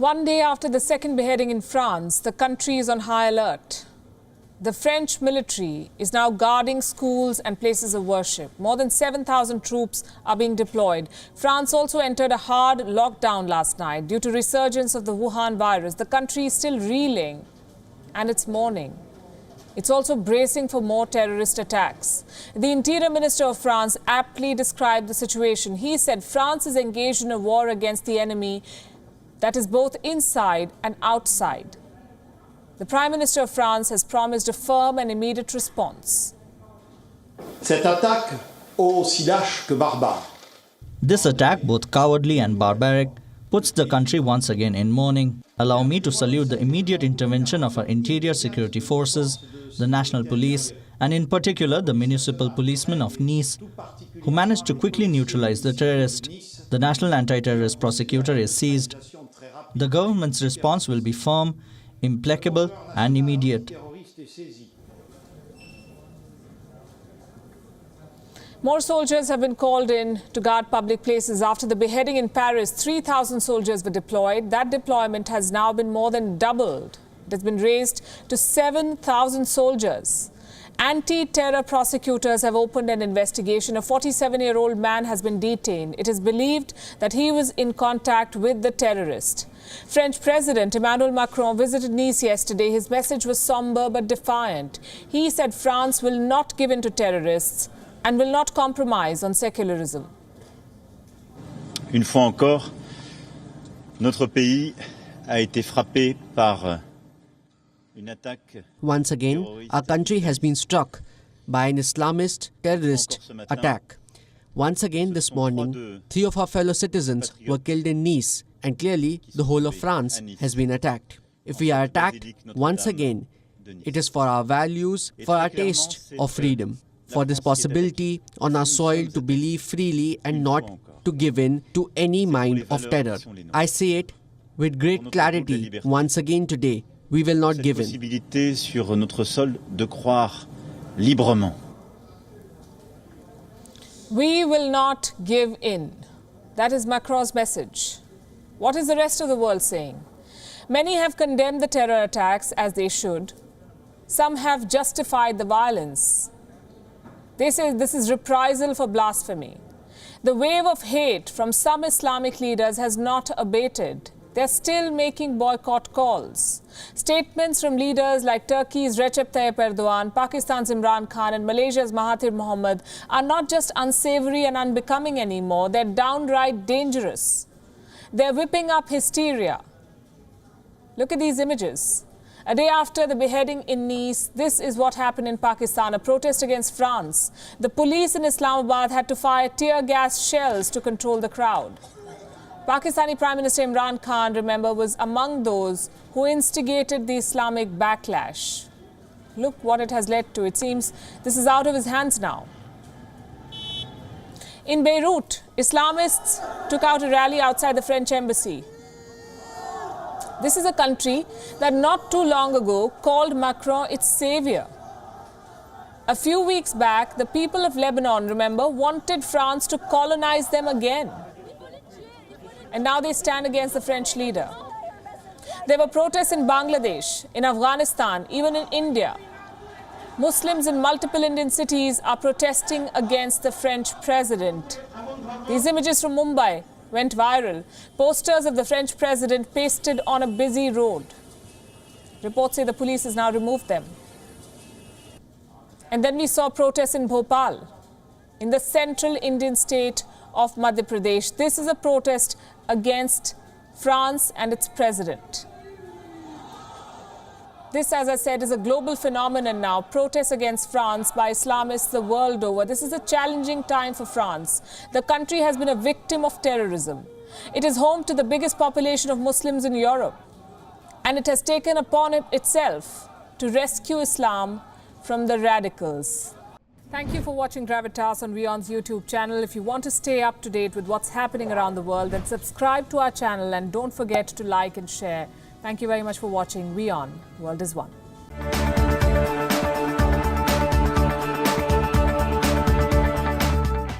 One day after the second beheading in France, the country is on high alert. The French military is now guarding schools and places of worship. More than 7,000 troops are being deployed. France also entered a hard lockdown last night due to resurgence of the Wuhan virus. The country is still reeling and it's mourning. It's also bracing for more terrorist attacks. The Interior Minister of France aptly described the situation. He said France is engaged in a war against the enemy that is both inside and outside. The Prime Minister of France has promised a firm and immediate response. Cette attaque, aussi lâche que barbare. This attack, both cowardly and barbaric, puts the country once again in mourning. Allow me to salute the immediate intervention of our interior security forces, the national police, and in particular the municipal policemen of Nice, who managed to quickly neutralize the terrorist. The National Anti-Terrorist Prosecutor is seized. The government's response will be firm, implacable, and immediate. More soldiers have been called in to guard public places. After the beheading in Paris, 3,000 soldiers were deployed. That deployment has now been more than doubled. It has been raised to 7,000 soldiers. Anti-terror prosecutors have opened an investigation. A 47-year-old man has been detained. It is believed that he was in contact with the terrorist. French President Emmanuel Macron visited Nice yesterday. His message was somber but defiant. He said France will not give in to terrorists and will not compromise on secularism. Une fois encore, notre pays a été frappé par une attaque. Once again, our country has been struck by an Islamist terrorist attack. Once again this morning, 3 of our fellow citizens were killed in Nice, and clearly the whole of France has been attacked. If we are attacked once again, it is for our values, for our taste of freedom, for this possibility on our soil to believe freely and not to give in to any mind of terror. I say it with great clarity once again today. We will not give in. Possibilité sur notre sol de croire librement. We will not give in. That is Macron's message. What is the rest of the world saying? Many have condemned the terror attacks, as they should. Some have justified the violence. They say this is reprisal for blasphemy. The wave of hate from some Islamic leaders has not abated. They're still making boycott calls. Statements from leaders like Turkey's Recep Tayyip Erdogan, Pakistan's Imran Khan and Malaysia's Mahathir Mohamad are not just unsavory and unbecoming anymore, they're downright dangerous. They're whipping up hysteria. Look at these images. A day after the beheading in Nice, this is what happened in Pakistan, a protest against France. The police in Islamabad had to fire tear gas shells to control the crowd. Pakistani Prime Minister Imran Khan, remember, was among those who instigated the Islamic backlash. Look what it has led to. It seems this is out of his hands now. In Beirut, Islamists took out a rally outside the French embassy. This is a country that not too long ago called Macron its savior. A few weeks back, the people of Lebanon, remember, wanted France to colonize them again. And now they stand against the French leader. There were protests in Bangladesh, in Afghanistan, even in India. Muslims in multiple Indian cities are protesting against the French president. These images from Mumbai went viral. Posters of the French president pasted on a busy road. Reports say the police has now removed them. And then we saw protests in Bhopal, in the central Indian state of Madhya Pradesh. This is a protest against France and its president. This, as I said, is a global phenomenon now. Protests against France by Islamists the world over. This is a challenging time for France. The country has been a victim of terrorism. It is home to the biggest population of Muslims in Europe. And it has taken upon itself to rescue Islam from the radicals. Thank you for watching Gravitas on WION's YouTube channel. If you want to stay up to date with what's happening around the world, then subscribe to our channel and don't forget to like and share. Thank you very much for watching WION. World is One.